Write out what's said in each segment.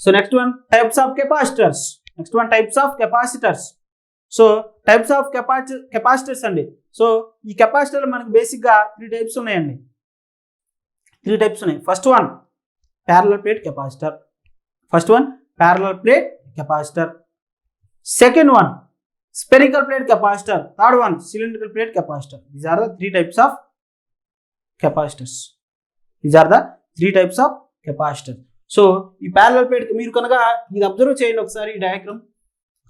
So next one, types of capacitors. Next one, types of capacitors. So types of capacitors అండి. So ఈ capacitor మనకు బేసిక్గా 3 types ఉన్నాయండి. 3 types ఉన్నాయి. First one parallel plate capacitor. Second one spherical plate capacitor. Third one, cylindrical plate capacitor. These are the 3 types of capacitors. So ఈ parallel plate మీరు కనుక ఇది అబ్జర్వ్ చేయండి ఒకసారి ఈ diagram.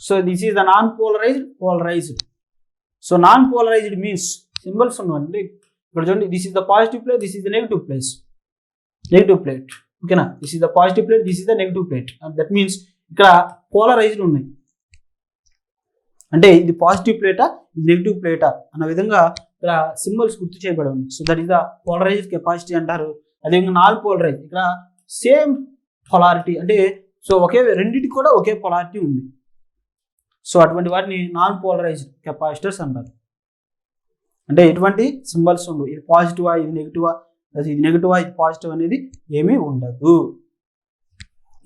So this is the non polarised. So non polarised means symbols ఉన్నాయండి. ఇక్కడ చూడండి, this is the positive plate, this is the negative plate. ఓకేనా, this is the positive plate, this is the negative plate. That means ఇక్కడ polarised ఉన్నాయి. అంటే ఇది positive ప్లేటా, ఇది negative ప్లేటా అన్న విధంగా ఇక్కడ సింబల్స్ గుర్తు చేయబడి ఉంది. So that is the polarised capacity అంటారు. అదేవిధంగా నాన్ పోలరైజ్, ఇక్కడ సేమ్ పొలారిటీ అంటే సో రెండింటికి కూడా ఒకే పొలారిటీ ఉంది. సో అటువంటి వాటిని నాన్ పోలరైజ్డ్ కెపాసిటర్స్ అంటారు. అంటే ఎటువంటి సింబల్స్ ఉండవు, ఇది పాజిటివా ఇది నెగిటివా, ఇది పాజిటివ్ అనేది ఏమీ ఉండదు.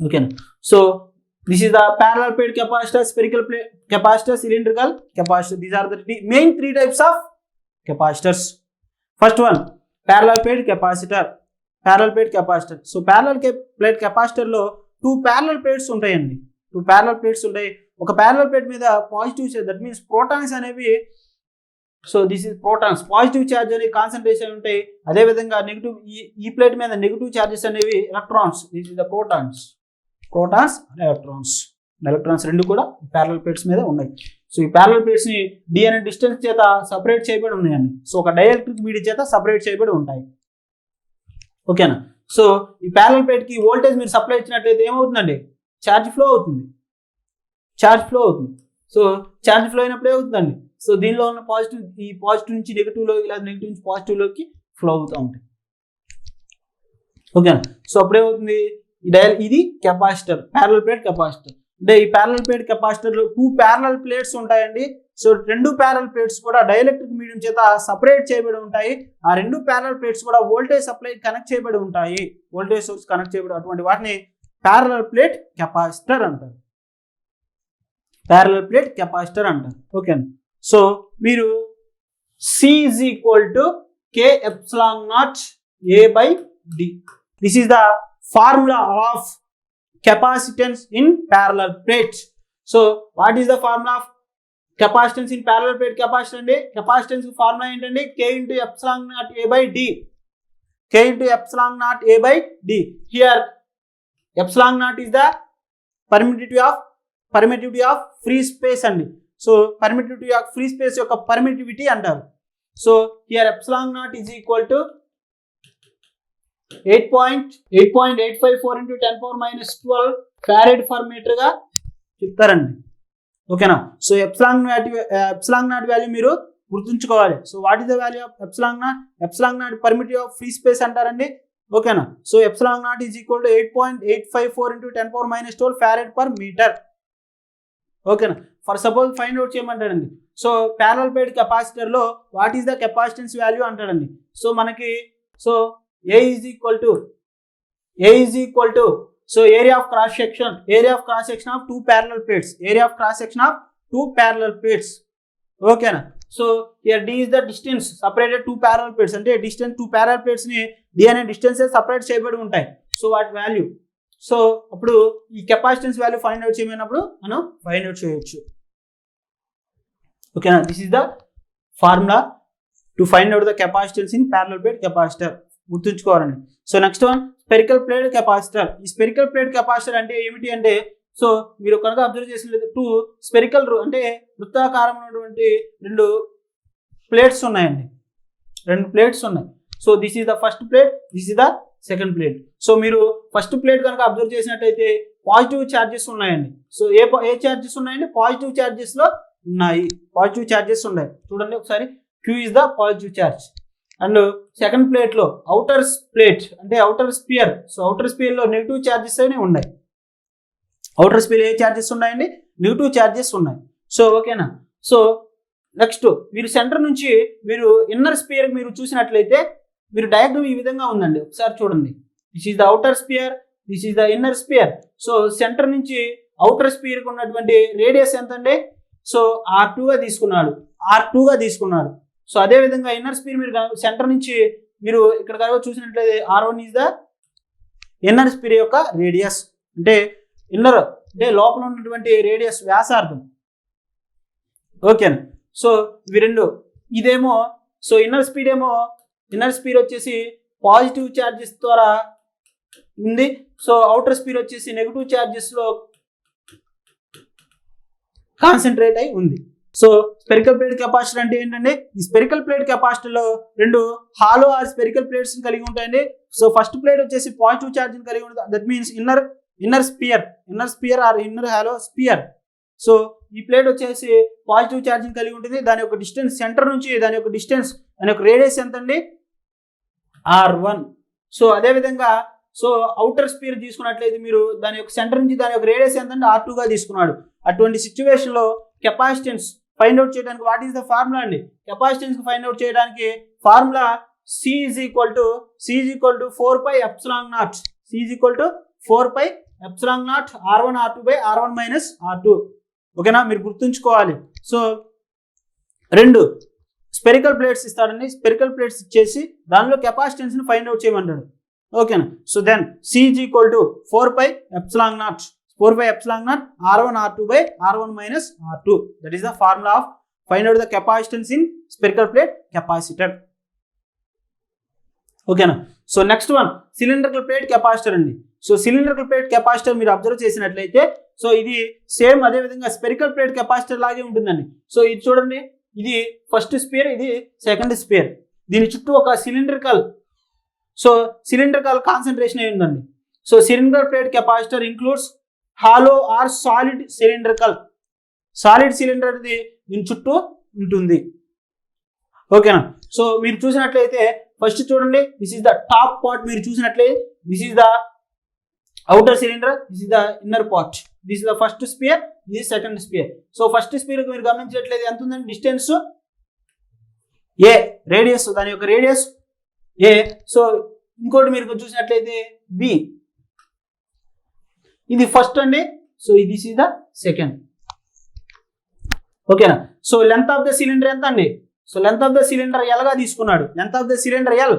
ఓకేనా. So this is the parallel plate capacitor, spherical plate capacitor, cylindrical capacitor. These are the main 3 types of capacitors. First one, parallel plate capacitor. So parallel plate capacitor లో 2 parallel plates ఉంటాయండి. ఒక parallel plate మీద positive charge, that means protons అనేవి, so this is protons, positive charge అనేవి concentration ఉంటాయి. అదేవిధంగా negative, ఈ plate మీద నెగిటివ్ చార్జెస్ అనేవి electrons. This is the protons electrons రెండు కూడా ప్యారలల్ ప్లేట్స్ మీద ఉన్నాయి. సో ఈ ప్యారలల్ ప్లేట్స్ ని డి అనే డిస్టెన్స్ చేత సపరేట్ చేయబడి ఉన్నాయండి. సో ఒక డైఎలక్ట్రిక్ మీడియం చేత సపరేట్ చేయబడి ఉంటాయి. ఓకేనా. సో ఈ ప్యారలల్ ప్లేట్ కి వోల్టేజ్ మీరు సప్లై ఇచ్చినట్లయితే ఏమవుతుందండి, ఛార్జ్ ఫ్లో అవుతుంది. సో ఛార్జ్ ఫ్లో అయినప్పుడు ఏమవుతుందండి, సో దీనిలో ఉన్న పాజిటివ్, ఈ పాజిటివ్ నుంచి నెగిటివ్లో, ఇలా నెగిటివ్ నుంచి పాజిటివ్లోకి ఫ్లో అవుతూ ఉంటాయి. ఓకేనా. సో అప్పుడేమవుతుంది, ఇది కెపాసిటర్, ప్యారలల్ ప్లేట్ కెపాసిటర్. అంటే ఈ ప్యారలల్ ప్లేట్ కెపాసిటర్లో 2 ప్యారలల్ ప్లేట్స్ ఉంటాయండి. సో 2 ప్యారలల్ ప్లేట్స్ కూడా డైఎలక్ట్రిక్ మీడియం చేత సపరేట్ చేయబడి ఉంటాయి. ఆ 2 ప్యారలల్ ప్లేట్స్ కూడా వోల్టేజ్ సప్లై కనెక్ట్ చేయబడి ఉంటాయి, వోల్టేజ్ సోర్స్ కనెక్ట్ చేయబడి, అటువంటి వాటిని ప్యారలల్ ప్లేట్ కెపాసిటర్ అంటారు. ఓకే. సో మీరు C is equal to K epsilon naught A by D. This is the formula of capacitance in parallel plates. So what is the formula of capacitance in parallel plate capacitor andi? Capacitance formula ఏంటండి, K into epsilon naught A by D. Here epsilon naught is the permittivity of free space అండి. So permittivity of free space యొక్క permittivity అంటారు. So here epsilon naught is equal to 8.854 into 10 power minus 12 farad per meter గా చెప్తారండి. ఓకేనా. So epsilon naught value మీరు గుర్తుంచుకోవాలి. So what is the value of epsilon naught permittivity of free space అంటారండి. ఓకేనా. So epsilon naught is equal to 8.854 into 10 power minus 12 farad per meter. ఓకేనా. For suppose find out చేయమంటాడండి. So parallel plate capacitor లో what is the capacitance value అంటాడండి. So మనకి so A is equal to so area of cross section of 2 parallel plates. Okay na. So here D is the distance separated 2 parallel plates, ante distance 2 parallel plates ni D ane distance separate cheyabadi untayi. So what value, so appudu ee capacitance value find out cheyamanappudu manu find out cheyochu. Okay na. This is the formula to find out the capacitance in parallel plate capacitor. గుర్తుంచుకోవాలండి. So next one spherical plate capacitor. ఈ spherical plate capacitor అంటే ఏమిటి అంటే, so మీరు కనుక observe చేసినట్లయితే 2 spherical అంటే వృత్తాకారం ఉన్నటువంటి 2 ప్లేట్స్ ఉన్నాయండి. 2 ప్లేట్స్ ఉన్నాయి. So this is the first plate, this is the second plate. So మీరు ఫస్ట్ ప్లేట్ కనుక అబ్జర్వ్ చేసినట్లయితే పాజిటివ్ ఛార్జెస్ ఉన్నాయండి. సో ఏ ఛార్జెస్ ఉన్నాయండి, పాజిటివ్ ఛార్జెస్ ఉన్నాయి. చూడండి ఒకసారి, Q is the positive charge. And second plate లో అవుటర్ ప్లేట్ అంటే outer sphere. So outer sphere లో నెగిటివ్ ఛార్జెస్ అనేవి ఉన్నాయి. అవుటర్ స్పియర్ ఏ ఛార్జెస్ ఉన్నాయండి, నెగిటివ్ ఛార్జెస్ ఉన్నాయి. సో ఓకేనా. సో నెక్స్ట్ మీరు సెంటర్ నుంచి మీరు ఇన్నర్ స్పియర్ మీరు చూసినట్లయితే మీరు డయాగ్రామ్ ఈ విధంగా ఉందండి. ఒకసారి చూడండి. This is the outer sphere, this is the inner sphere. So centre నుంచి అవుటర్ స్పియర్ కి ఉన్నటువంటి రేడియస్ ఎంత అండి? సో R2 గా తీసుకున్నాడు. సో అదే విధంగా ఇన్నర్ స్పియర్ మీరు సెంటర్ నుంచి మీరు ఇక్కడ కనుక చూసినట్లయితే R1 is the inner sphere యొక్క రేడియస్, అంటే ఇన్నర్ అంటే లోపల ఉన్నటువంటి రేడియస్ వ్యాసార్థం. ఓకేనా? సో ఇవి రెండు. ఇదేమో సో ఇన్నర్ స్పీడ్ వచ్చేసి పాజిటివ్ చార్జెస్ ద్వారా ఉంది. సో అవుటర్ స్పీడ్ వచ్చేసి నెగిటివ్ చార్జెస్ లో కాన్సన్ట్రేట్ అయి ఉంది. సో స్పెరికల్ ప్లేట్ కెపాసిటర్ అంటే ఏంటంటే, ఈ స్పెరికల్ ప్లేట్ కెపాసిటర్ లో రెండు హాలో ఆర్ స్పెరికల్ ప్లేట్స్ కలిగి ఉంటాయండి. సో ఫస్ట్ ప్లేట్ వచ్చేసి పాజిటివ్ చార్జ్ కలిగి ఉంటుంది. That means inner sphere or inner hollow sphere. So ఈ ప్లేట్ వచ్చేసి పాజిటివ్ ఛార్జింగ్ కలిగి ఉంటుంది. దాని యొక్క డిస్టెన్స్ సెంటర్ నుంచి దాని యొక్క రేడియస్ ఎంత అండి? R1. సో అదే విధంగా సో అవుటర్ స్పియర్ తీసుకున్నట్లయితే మీరు దాని యొక్క సెంటర్ నుంచి దాని యొక్క రేడియస్ ఎంత అంటే R2 గా తీసుకున్నాడు. అటువంటి సిచ్యువేషన్ లో కెపాసిటెన్స్ ఫైండ్ అవుట్ చేయడానికి వాట్ ఈస్ ద ఫార్ములా అండి? కెపాసిటెన్స్ ఫైండ్ అవుట్ చేయడానికి formula C is equal to 4 pi epsilon naught. C is equal to 4 pi epsilon naught R1 R2 by R1 minus R2. ఓకేనా? మీరు గుర్తుంచుకోవాలి. So రెండు spherical plates ఇస్తాడండి. Spherical plates ఇచ్చేసి దానిలో capacitance ని ఫైండ్ అవుట్ చేయమంటాడు. ఓకేనా? So then C is equal to 4 pi epsilon naught R1 R2 by R1 minus R2. That is the formula of find out the capacitance in spherical plate capacitor. ఓకేనా? So next one cylindrical plate capacitor అండి. So cylindrical plate capacitor మీరు observe చేసినట్లయితే so ఇది same అదే విధంగా spherical plate capacitor లాగే ఉంటుందండి. So ఇది చూడండి, ఇది ఫస్ట్ స్పియర్, ఇది సెకండ్ స్పియర్. దీని చుట్టూ ఒక సిలిండ్రికల్ కాన్సన్ట్రేషన్ అయి ఉందండి. So cylindrical plate capacitor includes hollow or solid cylinder ఇది దీని చుట్టూ ఉంటుంది. ఓకేనా? సో మీరు చూసినట్లయితే ఫస్ట్ చూడండి, this is the top part. మీరు చూసినట్లయితే this is the outer cylinder, this is the inner part. This is the first sphere, this is second sphere. So first sphere మీరు గమనించినట్లయితే ఎంత ఉందండి డిస్టెన్స్? A రేడియస్, దాని యొక్క radius A. So ఇంకోటి మీరు చూసినట్లయితే B, ఇది ఫస్ట్ అండి. So this is the second. ఓకేనా? So length of the cylinder ఎంత అండి? So length of the cylinder L గా తీసుకున్నాడు. Length of the cylinder L.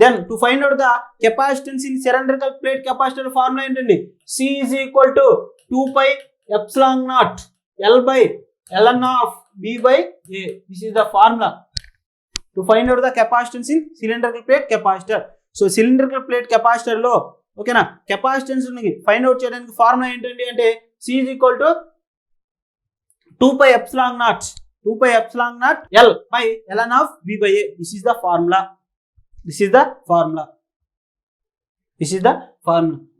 Then to find out the capacitance in cylindrical plate capacitor formula ఏంటండి? C is equal to 2 pi epsilon naught L by ln of B by A. This is the formula to find out the capacitance in cylindrical plate capacitor. So cylindrical plate capacitor లో ఓకేనా capacitance find out చేయడానికి formula ఏంటండి అంటే C is equal to 2 pi epsilon naught L by ln of B by A. This is the formula.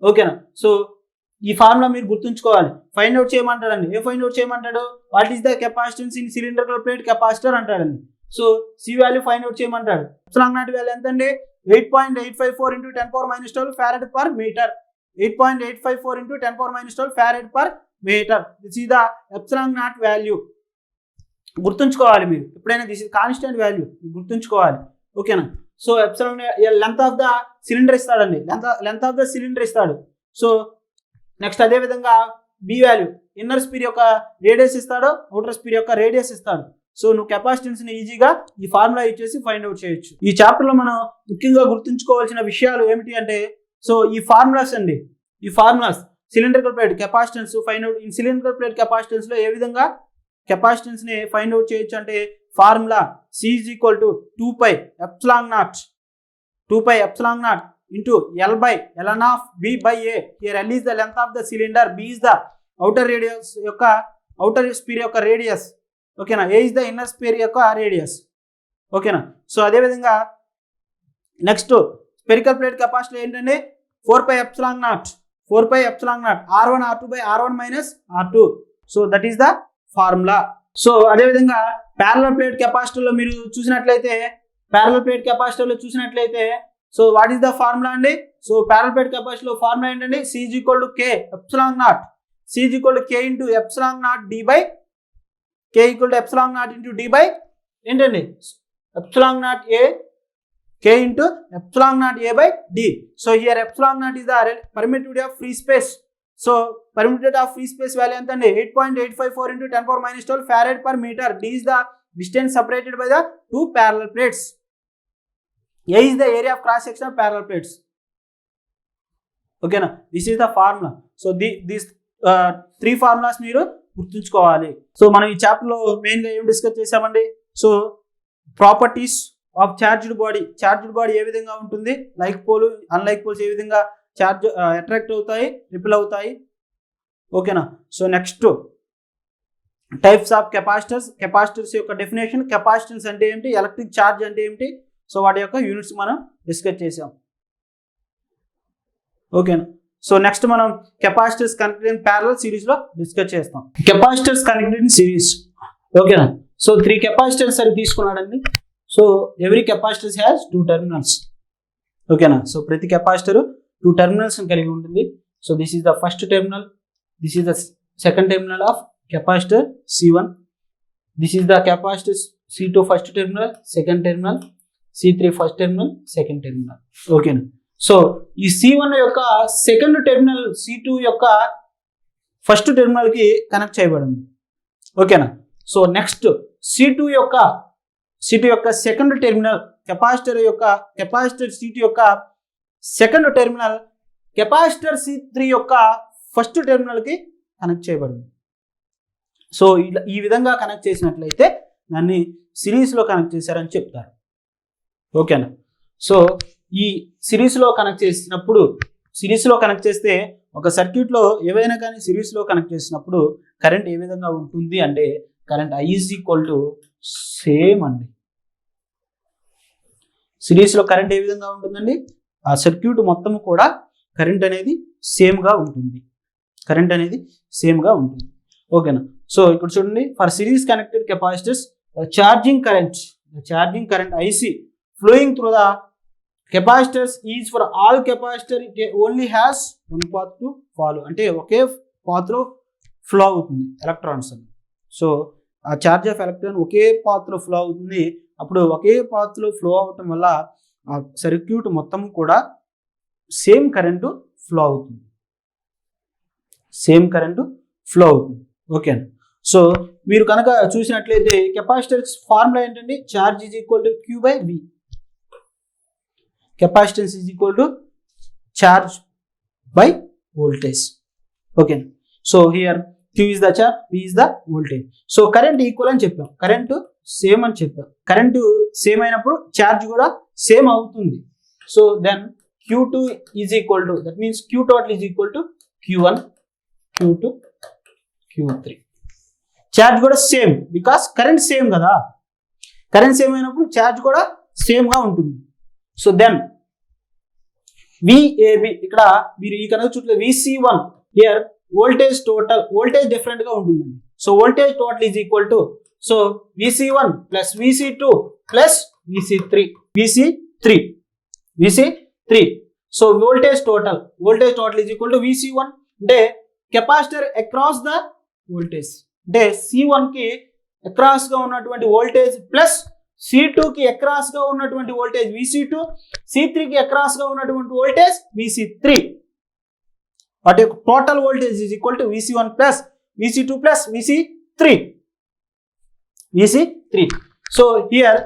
ఓకేనా? So ఈ formula మీరు గుర్తుంచుకోవాలి. Find out చేయమంటాడండి. ఫైండ్ అవుట్ చేయమంటాడు? What is the capacitance in cylindrical plate capacitor అంటాడండి. So C value find out చేయమంటాడు. Epsilon naught value ఎంత అండి? 8.854 into 10 power minus 12 farad per meter. 8.854 into 10 power minus 12 farad per meter. This is the epsilon naught value. గుర్తుంచుకోవాలి మీరు ఎప్పుడైనా. This is constant value గుర్తుంచుకోవాలి. ఓకేనా? So epsilon length of the cylinder ఇస్తాడండి. Length of the cylinder ఇస్తాడు. So next అదే విధంగా B value inner speed యొక్క రేడియస్ ఇస్తాడు, అవుటర్ స్పీడ్ యొక్క రేడియస్ ఇస్తాడు. సో నువ్వు కెపాసిటెన్స్ ని ఈజీగా ఈ ఫార్ములా ఇచ్చేసి ఫైండ్ అవుట్ చేయొచ్చు. ఈ చాప్టర్ లో మనం ముఖ్యంగా గుర్తుంచుకోవాల్సిన విషయాలు ఏమిటి అంటే, సో ఈ ఫార్ములాస్ అండి. ఈ formulas cylindrical plate capacitance find out in cylindrical plate capacitance లో ఏ విధంగా కెపాసిటెన్స్ ని ఫైండ్ అవుట్ చేయొచ్చు అంటే formula C is equal to 2 pi epsilon naught into L by ln of B by A. Here L is the length of the cylinder, B is the outer radius యొక్క outer sphere యొక్క radius. ఓకేనా? A is the inner sphere యొక్క radius. ఓకేనా? So అదే విధంగా next spherical plate capacitor ఏంటంటే 4 pi epsilon naught R1 R2 by R1 minus R2. So that is the formula. So అదే విధంగా ప్యారలల్ ప్లేట్ కెపాసిటర్ లో మీరు చూసినట్లయితే so what is the formula అండి? సో ప్యారలల్ ప్లేట్ కెపాసిటర్ లో formula ఏంటండి? C is equal to K epsilon naught. C is equal to K into epsilon naught D by K equal to epsilon naught into D by ఏంటండి? epsilon naught A K into epsilon naught A by D. So here epsilon naught is the permittivity of free space. So permittivity of free space value ఎంత అండి 8.854 into 10 power minus 12 farad per meter. D is the distance separated by the two parallel plates. A is the area of cross section of parallel plates. Okay na, this is the formula. So these three formulas మీరు గుర్తుంచుకోవాలి. So మనం ఈ chapter లో main గా ఏం discuss చేసామండి. So properties of charged body ఏ విధంగా ఉంటుంది, లైక్ పోల్ అన్లైక్ పోల్స్ ఏ విధంగా చార్జ్ అట్రాక్ట్ అవుతాయి, రిపెల్ అవుతాయి. ఓకేనా. So next types of capacitors యొక్క డెఫినేషన్, కెపాసిటెన్స్ అంటే ఏంటి, ఎలక్ట్రిక్ ఛార్జ్ అంటే ఏంటి, సో వాటి యొక్క యూనిట్స్ మనం డిస్కస్ చేసాం. ఓకేనా. సో నెక్స్ట్ మనం capacitors connected in parallel series లో డిస్కస్ చేస్తాం. Capacitors connected in series. ఓకేనా. సో 3 కెపాసిటర్స్ అని తీసుకున్నాడండి. So every capacitor has 2 terminals. ఓకేనా. సో ప్రతి కెపాసిటర్ 2 టెర్మినల్స్ కలిగి ఉంటుంది. So this is the first terminal, this is the second terminal of capacitor C1, this is the capacitor C2 first terminal, second terminal, C3 first terminal, second terminal. ఓకేనా. So ఈ C1 యొక్క second terminal C2 యొక్క first terminal కి connect చేయబడింది. ఓకేనా. So next C2 యొక్క second terminal, capacitor C2 యొక్క second terminal capacitor C3 యొక్క ఫస్ట్ టెర్మినల్ కి కనెక్ట్ చేయబడింది. సో ఈ విధంగా కనెక్ట్ చేసినట్లయితే దాన్ని సిరీస్ లో కనెక్ట్ చేశారని చెప్తారు. ఓకేనా. సో ఈ సిరీస్ లో కనెక్ట్ చేస్తే ఒక సర్క్యూట్ లో ఏవైనా కానీ సిరీస్ లో కనెక్ట్ చేసినప్పుడు కరెంట్ ఏ విధంగా ఉంటుంది అంటే current I is equal to same అండి. సిరీస్ లో కరెంట్ ఏ విధంగా ఉంటుందండి, ఆ సర్క్యూట్ మొత్తం కూడా కరెంట్ అనేది సేమ్ గా ఉంటుంది. ఓకేనా. సో ఇక్కడ చూడండి, for series connected capacitors charging current IC flowing through the capacitors is for all capacitor it only has one path to follow. అంటే ఒకే పాత్ లో ఫ్లో అవుతుంది ఎలక్ట్రాన్స్ అని. సో ఆ charge of electron okay path లో flow అవుతుంది. అప్పుడు ఒకే path లో flow అవటం వల్ల ఆ సర్క్యూట్ మొత్తం కూడా సేమ్ కరెంటు ఫ్లో అవుతుంది. ఓకే. సో మీరు కనుక చూసినట్లయితే కెపాసిటర్స్ ఫార్ములా ఏంటండి, charge is equal to Q by V. Capacitance is equal to charge by voltage. Okay. So here Q is the charge, V is the voltage. So current equal అని చెప్పాం, current same అని చెప్పాం. Current same అయినప్పుడు charge కూడా same అవుతుంది. So then Q2 is equal to, that means Q total is equal to Q1, Q2, Q3. Charge కూడా same, because current same కదా. Current same అయినప్పుడు ఛార్జ్ కూడా సేమ్ గా ఉంటుంది. సో దెన్ VAB, ఇక్కడ మీరు ఈ కనుక చూడలే VC1, హియర్ వోల్టేజ్ డిఫరెంట్ గా ఉంటుందండి. So voltage total is equal to, so VC1 plus VC2 plus VC3. So voltage total is equal to VC1 అంటే కెపాసిటర్ అక్రాస్ ద వోల్టేజ్, అంటే C1 కి అక్రాస్ గా ఉన్నటువంటి వోల్టేజ్ ప్లస్ C2 కి across గా ఉన్నటువంటి వోల్టేజ్ VC2, C3 కి across గా ఉన్నటువంటి వోల్టేజ్ VC3. వాటి యొక్క total voltage is equal to VC1 plus VC2 plus VC3. So here,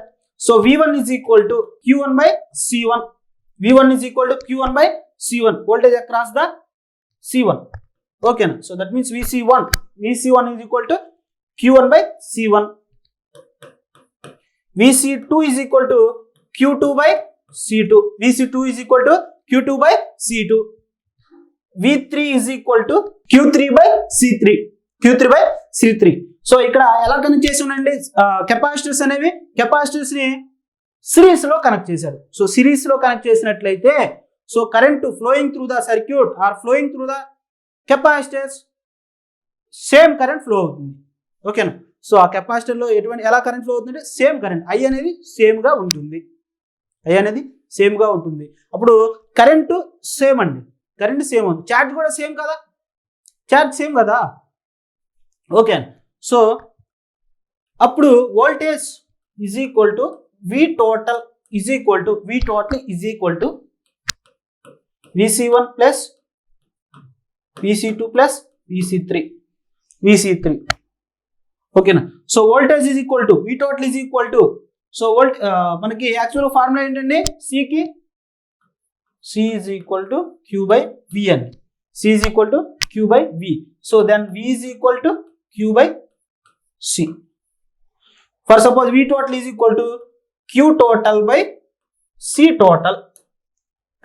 so V1 is equal to Q1 by C1. Voltage across the C1. ఓకేనా. So that means VC1 is equal to Q1 by C1. VC2 is equal to Q2 by C2. V3 is equal to Q3 by C3. So ఇక్కడ ఎలా connect చేసి ఉండండి, capacitors అనేవి capacitors ని series లో connect చేశారు. So series లో connect చేసినట్లయితే so current flowing through the circuit or flowing through the capacitors same current flow అవుతుంది. ఓకేనా. సో ఆ కెపాసిటర్ లో ఎలా కరెంట్ ఫ్లో అవుతుందంటే సేమ్ కరెంట్, I అనేది సేమ్ గా ఉంటుంది. అప్పుడు కరెంటు సేమ్ అండి, కరెంట్ సేమ్ ఉంది, ఛార్జ్ కూడా సేమ్ కదా. ఓకే. సో అప్పుడు voltage is equal to V total is equal to V total is equal to VC1 plus VC2 plus VC3 ఓకేనా. So voltage is equal to V total is equal to so మనకి actual formula ఏంటండి, C is equal to Q by V అండి. C is equal to Q by V. So then V is equal to Q by C. For suppose V total is equal to Q total by C total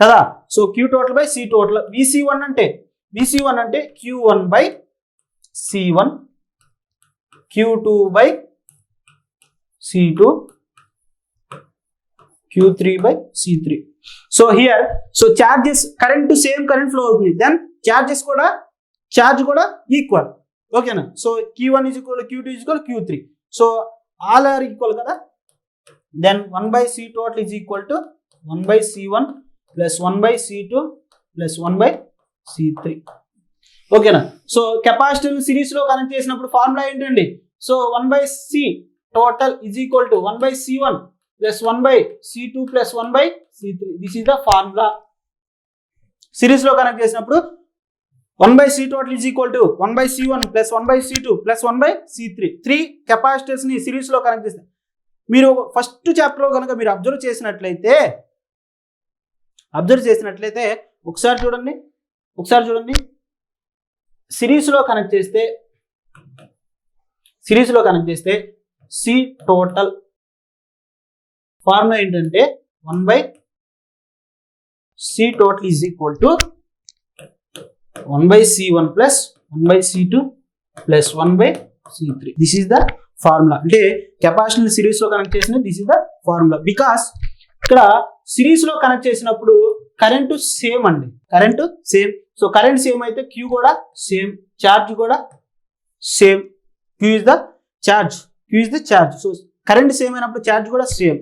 కదా. So Q total by C total. VC1 అంటే Q1 by C1, Q2 by C2, Q3 by C3. So here, so charges current same current flow అవుతుంది. Then charges కూడా charge కూడా equal. ఓకేనా. So Q1 is equal to Q2 is equal to Q3. So all are equal కదా. Then 1 by C total is equal to 1 by C1 plus 1 by C2 plus 1 by C3. ఓకేనా. So capacitor series లో connect చేసినప్పుడు formula ఏంటండి, so 1 by C total is equal to 1 by C1 plus 1 by C2 plus 1 by C3. This is the formula. Series లో connect చేసినప్పుడు 1 by C total is equal to 1 by C1 plus 1 by C2 plus 1 by C3. 3 capacitors ని series లో connect చేసిన మీరు first chapter లో కనుక మీరు observe చేసినట్లయితే ఒకసారి చూడండి సిరీస్ లో కనెక్ట్ చేస్తే C టోటల్ ఫార్ములా ఏంటంటే 1 by C total is equal to 1 by C1 plus 1 by C2 plus 1 by C3. This is the formula. అంటే కెపాసిటర్ సిరీస్ లో కనెక్ట్ చేసిన this is the formula. Because ఇక్కడ series లో connect చేసినప్పుడు current same అండి, current same. So current same అయితే Q కూడా same, charge కూడా same. Q is the charge. So current same అయినప్పుడు చార్జ్ కూడా సేమ్.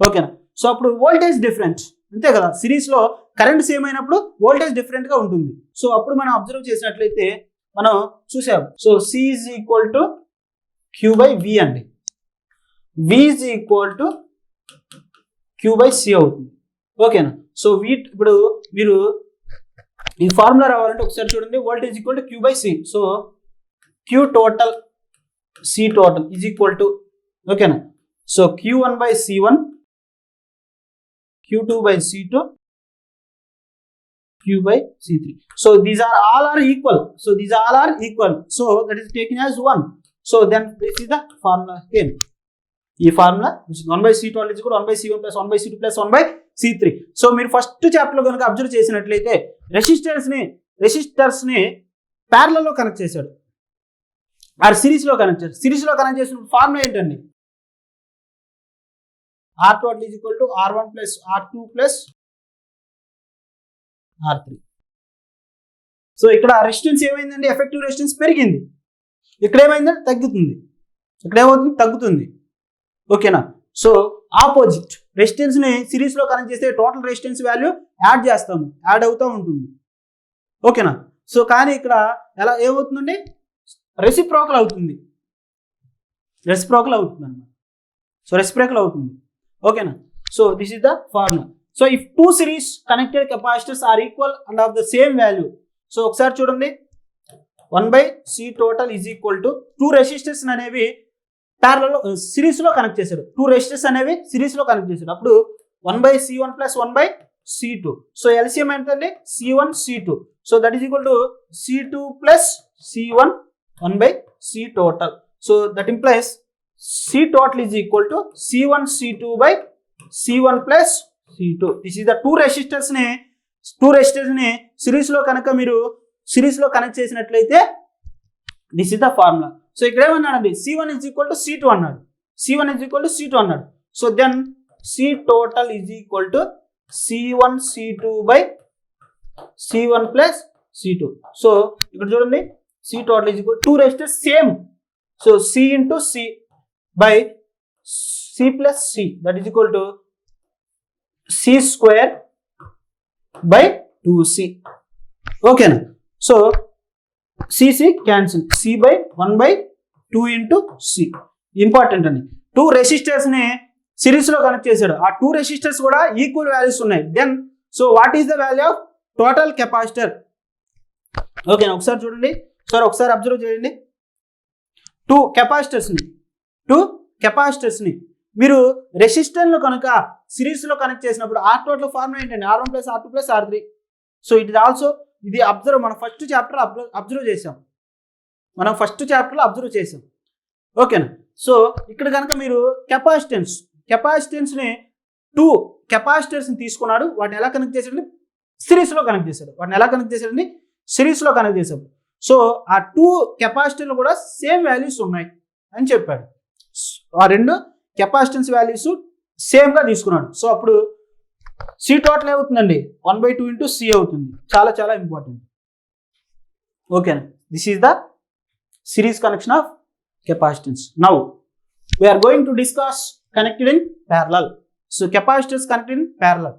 ఓకేనా. సో అప్పుడు వోల్టేజ్ డిఫరెంట్, అంతే కదా. సిరీస్ లో కరెంట్ సేమ్ అయినప్పుడు వోల్టేజ్ డిఫరెంట్ గా ఉంటుంది. సో అప్పుడు మనం అబ్జర్వ్ చేసినట్లయితే మనం చూసాం. So C is equal to Q by V అండి. V is equal to Q by C అవుతుంది. ఓకేనా. సో ఇప్పుడు మీరు ఈ ఫార్ములా రావాలంటే ఒకసారి చూడండి. Voltage equal to Q by C. So Q total C total is equal to, ఓకేనా. So Q1 by C1, Q2 by C2, Q by C3. So these are all are equal. So that is taken as 1. So then this is the formula again. ఈ formula 1 by C total is equal to 1 by C1 plus 1 by C2 plus 1 by C3. So మీరు first chapter లో కనుక observe చేసినట్లయితే resistors ని parallel లో connect చేశాడు, are series లో connect చేసిన ఫార్ములా ఏంటండి, R total is equal to R1 plus R2 plus R3. So ఇక్కడ రెసిస్టెన్స్ ఏమైందండి, ఎఫెక్టివ్ రెసిస్టెన్స్ పెరిగింది. ఇక్కడ ఏమైందంటే తగ్గుతుంది. ఓకేనా. సో ఆపోజిట్ రెసిస్టెన్స్ ని సిరీస్ లో కనెక్ట్ చేస్తే టోటల్ రెసిస్టెన్స్ వాల్యూ యాడ్ అవుతూ ఉంటుంది. ఓకేనా. సో కానీ ఇక్కడ ఎలా ఏమవుతుందండి, రెసిప్రోకల్ అవుతుంది అన్నమాట. సో రెసిప్రోకల్ అవుతుంది. ఓకేనా. So this is the formula. So if two series connected capacitors are equal and of the same value. So ఒకసారి చూడండి, 1 by C total is equal to two resistors అనేవి ప్యారలల్ సిరీస్ లో connect చేశారు. అప్పుడు 1 by C1 plus 1 by C2. So LCM ఏంటండి, C1 C2. So that is equal to C2 plus C1 1 by C total. So that implies C total is equal to C1 C2 by C1 plus C2. This is the two resistors ని series లో కనుక మీరు series లో connect చేసినట్లయితే this is the formula. So ఇక్కడ ఏమన్నాడండి, C1 is equal to C2 అన్నాడు. So then C total is equal to C1 C2 by C1 plus C2. So ఇక్కడ చూడండి, C total is equal to two resistors same. So C into C by C plus C, that is equal to C square by 2C. Okay na. So C cancel, C by 1 by 2 into C. Important ani. Two resistors ne series లో connect చేశాడు. ఆ 2 resistors కూడా equal values ఉన్నాయి. Then so what is the value of total capacitor? ఓకేనా, ఒకసారి చూడండి sir, ఒకసారి observe చేయండి. 2 కెపాసిటర్స్ని మీరు రెసిస్టర్లో కనుక సిరీస్లో కనెక్ట్ చేసినప్పుడు ఆర్ టోటల్ ఫార్ములా ఏంటండి? R1 + R2 + R3. So it is also, ఇది అబ్జర్వ్, మనం ఫస్ట్ చాప్టర్ అబ్జర్వ్ చేసాం. ఓకేనా. సో ఇక్కడ కనుక మీరు కెపాసిటెన్స్ని 2 కెపాసిటర్స్ని తీసుకున్నాడు, వాటిని ఎలా కనెక్ట్ చేశాడండి? సిరీస్లో కనెక్ట్ చేశాడు. సో ఆ 2 కెపాసిటర్లు కూడా సేమ్ వాల్యూస్ ఉన్నాయి అని చెప్పాడు. ఆ 2 కెపాసిటెన్స్ వాల్యూస్ సేమ్గా తీసుకున్నాడు. సో అప్పుడు సి టోటల్ ఏమవుతుందండి? 1/2 × C అవుతుంది. చాలా చాలా ఇంపార్టెంట్. ఓకేనా, this is the series connection of capacitance. Now we are going to discuss connected in parallel. So capacitors connected in parallel.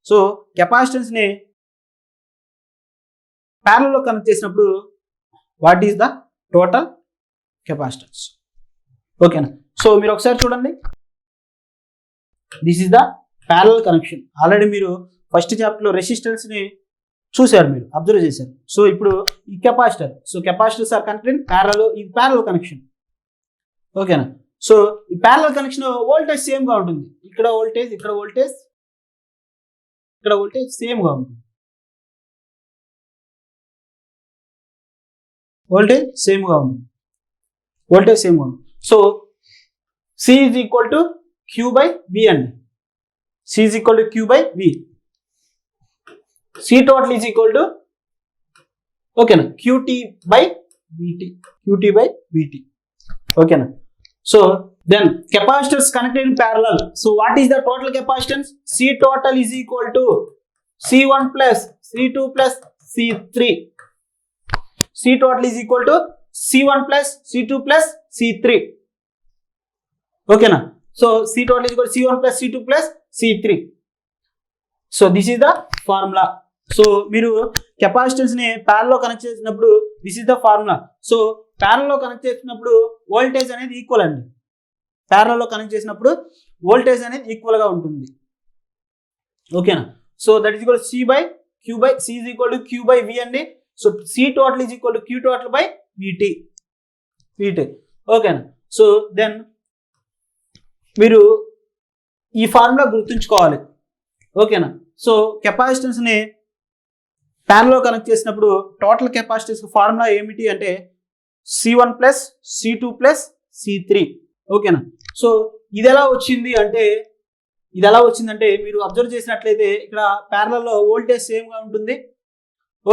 So capacitance ని parallel లో connect చేసినప్పుడు what is the total capacitance? ఓకేనా. So మీరు ఒకసారి చూడండి, this is the parallel connection. Already మీరు first చాప్టర్లో resistance ని చూశారు, మీరు అబ్జర్వ్ చేశారు. సో ఇప్పుడు ఈ capacitors are connected in parallel. ఇది ప్యారలల్ కనెక్షన్. ఓకేనా. సో ఈ ప్యారలల్ కనెక్షన్ వోల్టేజ్ సేమ్ గా ఉంటుంది. ఇక్కడ వోల్టేజ్ సేమ్ గా ఉంటుంది. వోల్టేజ్ సేమ్ గా ఉంటుంది. So C is equal to Q/V అండి. C is equal to Q/V. C total is equal to, ఓకేనా, QT/VT. ఓకేనా. So then capacitors connected in parallel. So what is the total capacitance? C total is equal to C1 plus C2 plus C3. C total is equal to C1 plus C2 plus C3. ఓకేనా. So C total is equal to C1 plus C2 plus C3. So this is the formula. So మీరు capacitance ని parallel connect చేసినప్పుడు this is the formula. So parallel connect చేసినప్పుడు voltage అనేది equal అండి. Parallel connect చేసినప్పుడు voltage అనేది equal గా ఉంటుంది. ఓకేనా. So that is equal to C is equal to Q/V అండి. So C total is equal to Q total by VT. ఓకేనా. సో దెన్ మీరు ఈ ఫార్ములా గుర్తుంచుకోవాలి. ఓకేనా. సో కెపాసిటెన్స్ ని ప్యారలల్ కనెక్ట్ చేసినప్పుడు టోటల్ కెపాసిటెన్స్ ఫార్ములా ఏమిటి అంటే C1 plus C2 plus C3. ఓకేనా. సో ఇది ఎలా వచ్చిందంటే మీరు అబ్జర్వ్ చేసినట్లయితే ఇక్కడ ప్యారలల్ లో వోల్టేజ్ సేమ్ గా ఉంటుంది.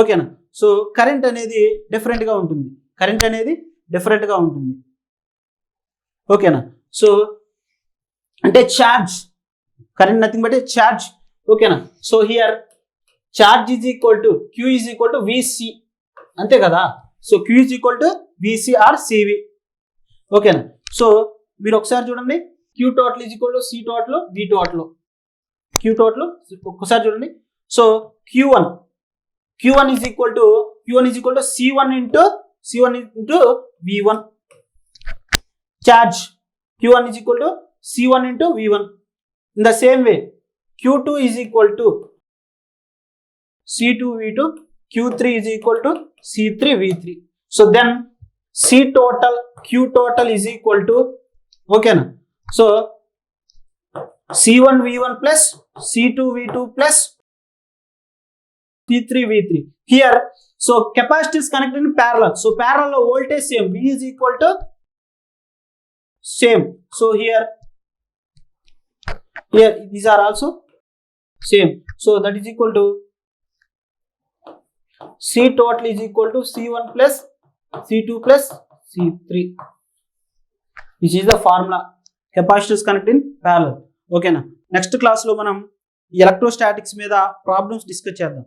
ఓకేనా. సో కరెంట్ అనేది డిఫరెంట్ గా ఉంటుంది. ఓకేనా. సో అంటే charge, current nothing but charge. ఓకేనా. So here charge is equal to Q is equal to VC, అంతే కదా. So Q is equal to VC or CV. ఓకేనా. సో మీరు ఒకసారి చూడండి, Q total is equal to C total V total. ఒక్కసారి చూడండి. So Q1 is equal to C1 into V1. Charge Q1 is equal to C1 into V1. In the same way, Q2 is equal to C2 V2, Q3 is equal to C3 V3. So then Q total is equal to, okay na? So C1 V1 plus C2 V2 plus C3 V3. Here, so capacitors connected in parallel. So parallel voltage same, V is equal to same. So here these are also same. So that is equal to C total is equal to C1 plus C2 plus C3. This is the formula. Capacitors connected in parallel. Okay na. Next class lo manam electrostatics మీద problems discuss చేద్దాం.